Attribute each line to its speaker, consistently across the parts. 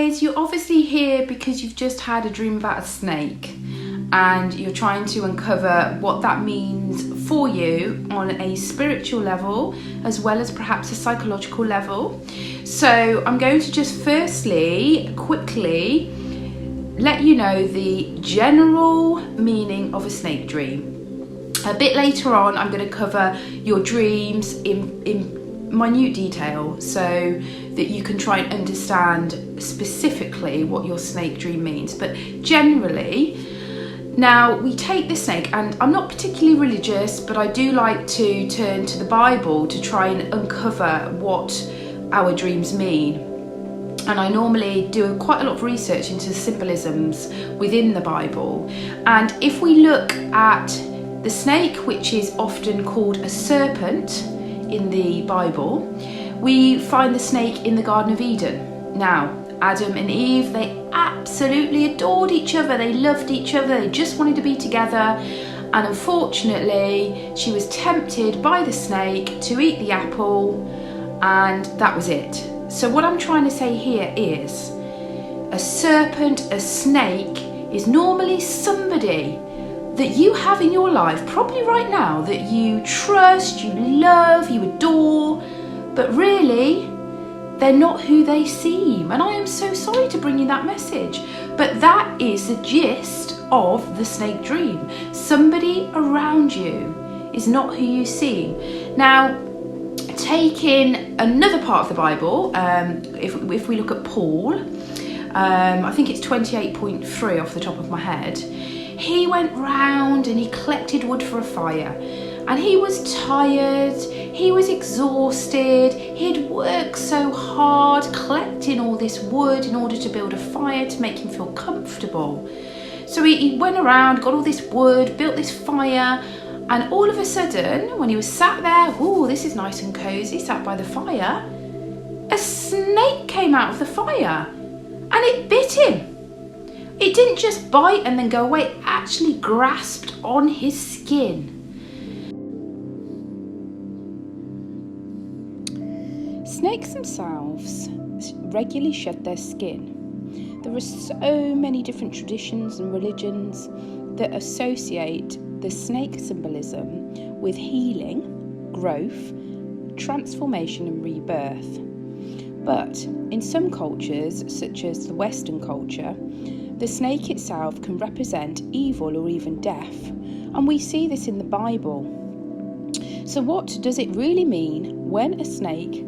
Speaker 1: is you're obviously here because you've just had a dream about a snake and you're trying to uncover what that means for you on a spiritual level as well as perhaps a psychological level. So I'm going to just firstly quickly let you know the general meaning of a snake dream. A bit later on I'm going to cover your dreams in minute detail so that you can try and understand specifically what your snake dream means. But generally, now we take the snake, and I'm not particularly religious, but I do like to turn to the Bible to try and uncover what our dreams mean. And I normally do quite a lot of research into the symbolisms within the Bible. And if we look at the snake, which is often called a serpent in the Bible, we find the snake in the Garden of Eden. Now, Adam and Eve, they absolutely adored each other, they loved each other, they just wanted to be together, and unfortunately she was tempted by the snake to eat the apple, and that was it. So what I'm trying to say here is a serpent, a snake, is normally somebody that you have in your life, probably right now, that you trust, you love, you adore, but really they're not who they seem. And I am so sorry to bring you that message, but that is the gist of the snake dream. Somebody around you is not who you seem. Now, taking another part of the Bible, if we look at Paul, I think it's 28.3 off the top of my head, he went round and he collected wood for a fire. And he was tired, he was exhausted, he'd worked so hard collecting all this wood in order to build a fire to make him feel comfortable. So he went around, got all this wood, built this fire, and all of a sudden, when he was sat there, ooh, this is nice and cosy, sat by the fire, a snake came out of the fire and it bit him. It didn't just bite and then go away, it actually grasped on his skin. Snakes themselves regularly shed their skin. There are so many different traditions and religions that associate the snake symbolism with healing, growth, transformation and rebirth. But in some cultures, such as the Western culture, the snake itself can represent evil or even death. And we see this in the Bible. So what does it really mean when a snake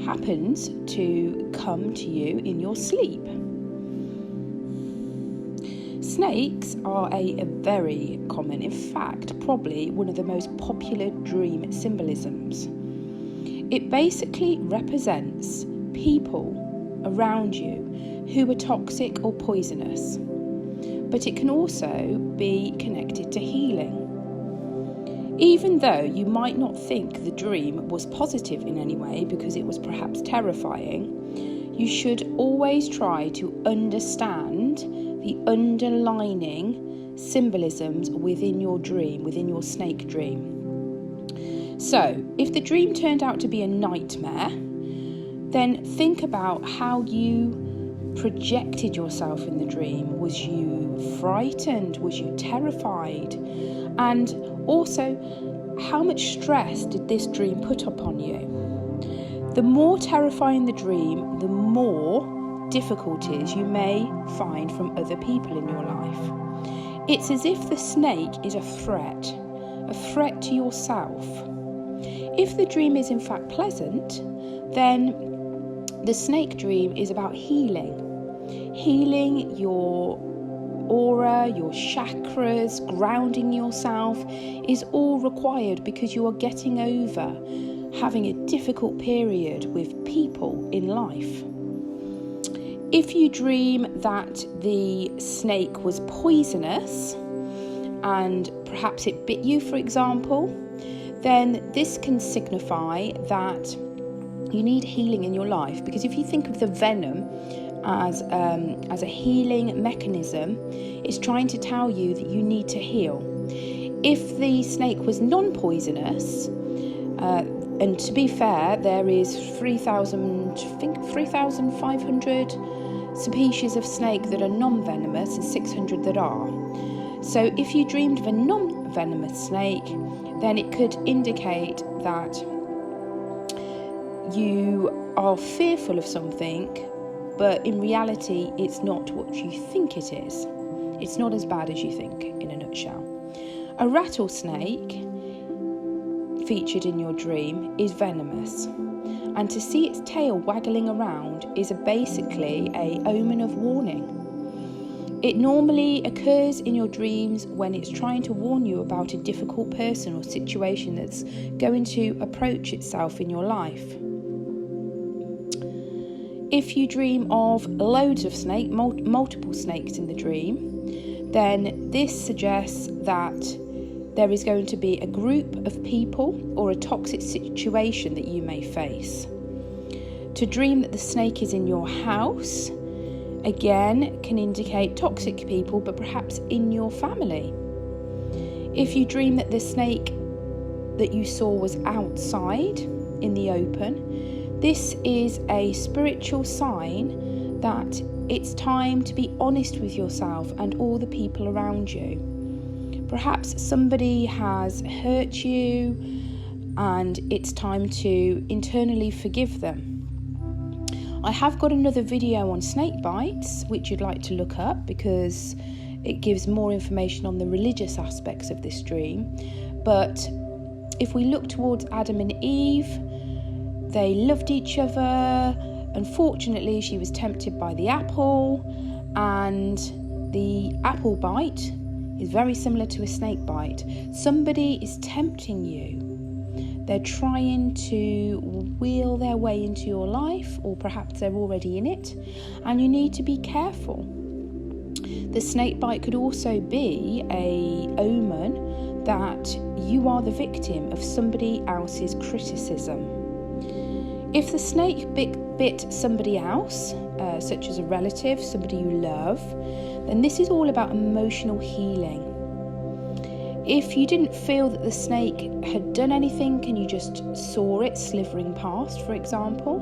Speaker 1: happens to come to you in your sleep? Snakes are a very common, in fact, probably one of the most popular dream symbolisms. It basically represents people around you who are toxic or poisonous, but it can also be connected to healing. Even though you might not think the dream was positive in any way because it was perhaps terrifying, you should always try to understand the underlining symbolisms within your dream, within your snake dream. So, if the dream turned out to be a nightmare, then think about how you projected yourself in the dream. Was you frightened? Was you terrified? And also, how much stress did this dream put upon you? The more terrifying the dream, the more difficulties you may find from other people in your life. It's as if the snake is a threat to yourself. If the dream is in fact pleasant, then the snake dream is about healing your aura, your chakras, grounding yourself is all required because you are getting over having a difficult period with people in life. If you dream that the snake was poisonous and perhaps it bit you, for example, then this can signify that you need healing in your life, because if you think of the venom as a healing mechanism, it's trying to tell you that you need to heal. If the snake was non-poisonous, and to be fair, there is 3,500 species of snake that are non-venomous and 600 that are. So if you dreamed of a non-venomous snake, then it could indicate that you are fearful of something, but in reality it's not what you think it is. It's not as bad as you think, in a nutshell. A rattlesnake featured in your dream is venomous, and to see its tail waggling around is basically an omen of warning. It normally occurs in your dreams when it's trying to warn you about a difficult person or situation that's going to approach itself in your life. If you dream of loads of snakes, multiple snakes in the dream, then this suggests that there is going to be a group of people or a toxic situation that you may face. To dream that the snake is in your house, again, can indicate toxic people, but perhaps in your family. If you dream that the snake that you saw was outside in the open, this is a spiritual sign that it's time to be honest with yourself and all the people around you. Perhaps somebody has hurt you and it's time to internally forgive them. I have got another video on snake bites which you'd like to look up because it gives more information on the religious aspects of this dream. But if we look towards Adam and Eve, they loved each other. Unfortunately, she was tempted by the apple, and the apple bite is very similar to a snake bite. Somebody is tempting you. They're trying to wheel their way into your life, or perhaps they're already in it, and you need to be careful. The snake bite could also be an omen that you are the victim of somebody else's criticism. If the snake bit somebody else, such as a relative, somebody you love, then this is all about emotional healing. If you didn't feel that the snake had done anything and you just saw it slithering past, for example,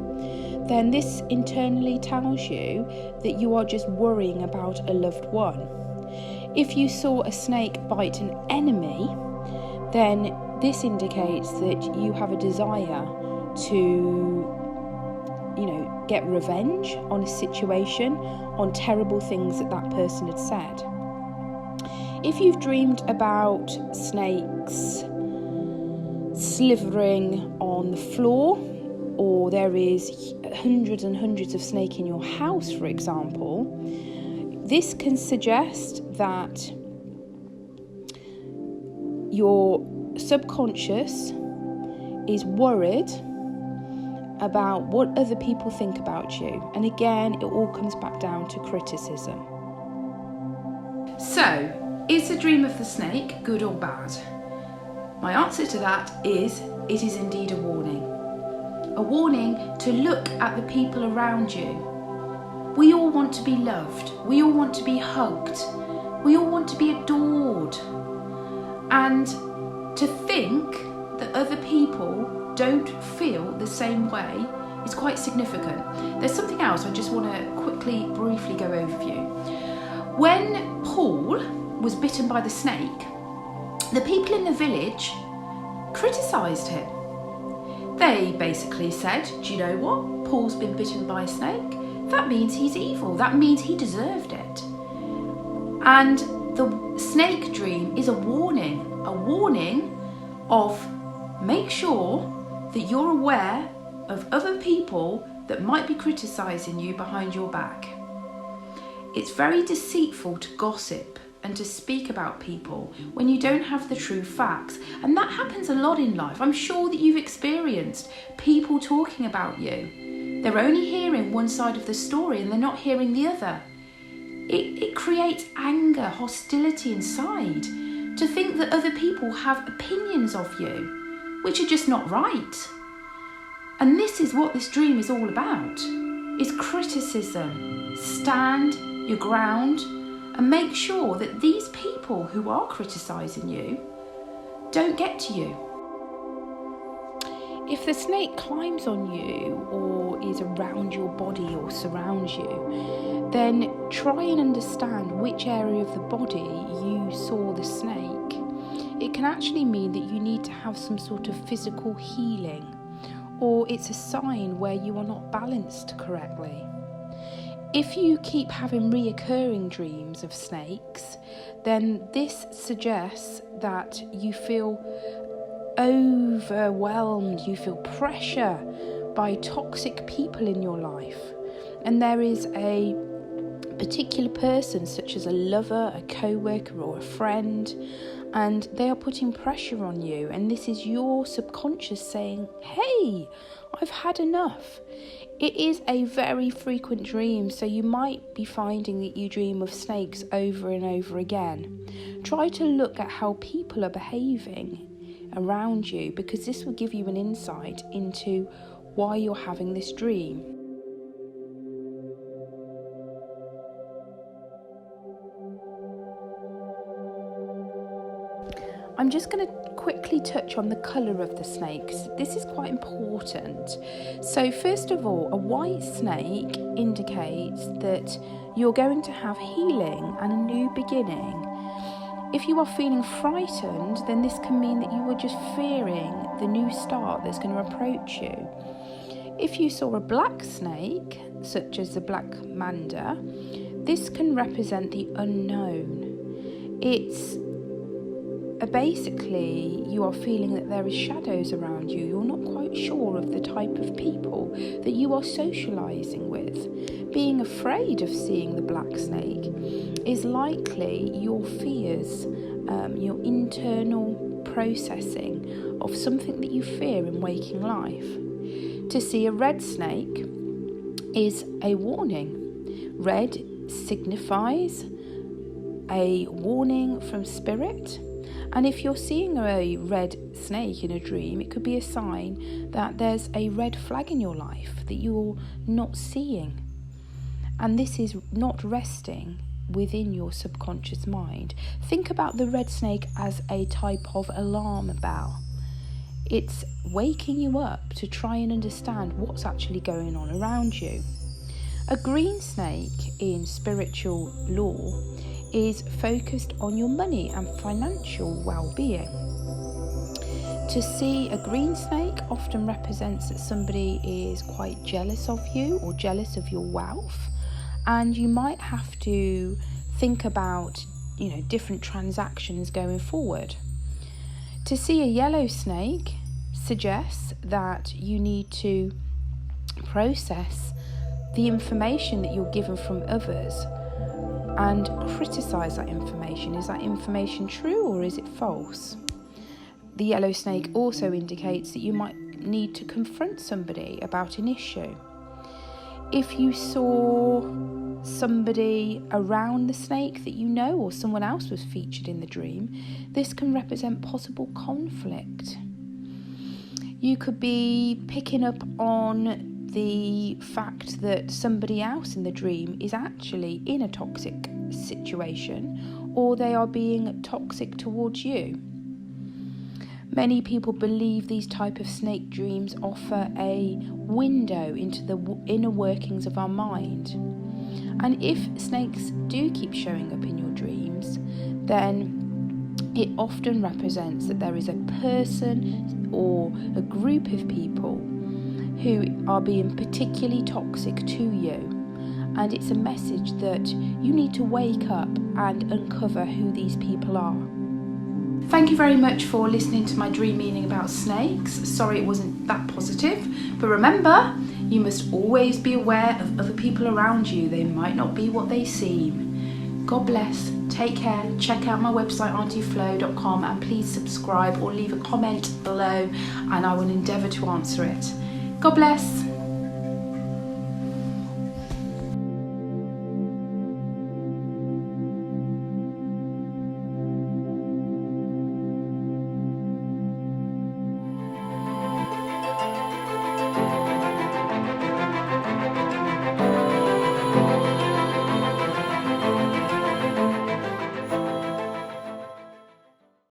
Speaker 1: then this internally tells you that you are just worrying about a loved one. If you saw a snake bite an enemy, then this indicates that you have a desire to, get revenge on a situation, on terrible things that person had said. If you've dreamed about snakes slithering on the floor, or there is hundreds and hundreds of snakes in your house, for example, this can suggest that your subconscious is worried about what other people think about you. And again, it all comes back down to criticism. So, is the dream of the snake good or bad? My answer to that is, it is indeed a warning. A warning to look at the people around you. We all want to be loved. We all want to be hugged. We all want to be adored. And to think that other people don't feel the same way is quite significant. There's something else I just want to briefly go over for you. When Paul was bitten by the snake, the people in the village criticised him. They basically said, do you know what? Paul's been bitten by a snake. That means he's evil. That means he deserved it. And the snake dream is a warning of make sure that you're aware of other people that might be criticising you behind your back. It's very deceitful to gossip and to speak about people when you don't have the true facts. And that happens a lot in life. I'm sure that you've experienced people talking about you. They're only hearing one side of the story and they're not hearing the other. It creates anger, hostility inside to think that other people have opinions of you which are just not right. And this is what this dream is all about, is criticism. Stand your ground and make sure that these people who are criticising you don't get to you. If the snake climbs on you or what is around your body or surrounds you, then try and understand which area of the body you saw the snake. It can actually mean that you need to have some sort of physical healing, or it's a sign where you are not balanced correctly. If you keep having reoccurring dreams of snakes, then this suggests that you feel overwhelmed, you feel pressure by toxic people in your life, and there is a particular person, such as a lover, a co-worker or a friend, and they are putting pressure on you, and this is your subconscious saying, hey, I've had enough. It is a very frequent dream, so you might be finding that you dream of snakes over and over again. Try to look at how people are behaving around you, because this will give you an insight into why you're having this dream. I'm just going to quickly touch on the colour of the snakes. This is quite important. So first of all, a white snake indicates that you're going to have healing and a new beginning. If you are feeling frightened, then this can mean that you are just fearing the new start that's going to approach you. If you saw a black snake, such as the black manda, this can represent the unknown. It's basically you are feeling that there is shadows around you. You're not quite sure of the type of people that you are socialising with. Being afraid of seeing the black snake is likely your fears, your internal processing of something that you fear in waking life. To see a red snake is a warning. Red signifies a warning from spirit. And if you're seeing a red snake in a dream, it could be a sign that there's a red flag in your life that you're not seeing. And this is not resting within your subconscious mind. Think about the red snake as a type of alarm bell. It's waking you up to try and understand what's actually going on around you. A green snake in spiritual lore is focused on your money and financial well-being. To see a green snake often represents that somebody is quite jealous of you or jealous of your wealth, and you might have to think about, different transactions going forward. To see a yellow snake suggests that you need to process the information that you're given from others and criticise that information. Is that information true or is it false? The yellow snake also indicates that you might need to confront somebody about an issue. If you saw somebody around the snake that you know, or someone else was featured in the dream, this can represent possible conflict. You could be picking up on the fact that somebody else in the dream is actually in a toxic situation, or they are being toxic towards you. Many people believe these type of snake dreams offer a window into the inner workings of our mind. And if snakes do keep showing up in your dreams, then it often represents that there is a person or a group of people who are being particularly toxic to you. And it's a message that you need to wake up and uncover who these people are. Thank you very much for listening to my dream meaning about snakes. Sorry it wasn't that positive, but remember, you must always be aware of other people around you. They might not be what they seem. God bless, take care, check out my website Auntyflo.com, and please subscribe or leave a comment below and I will endeavour to answer it. God bless.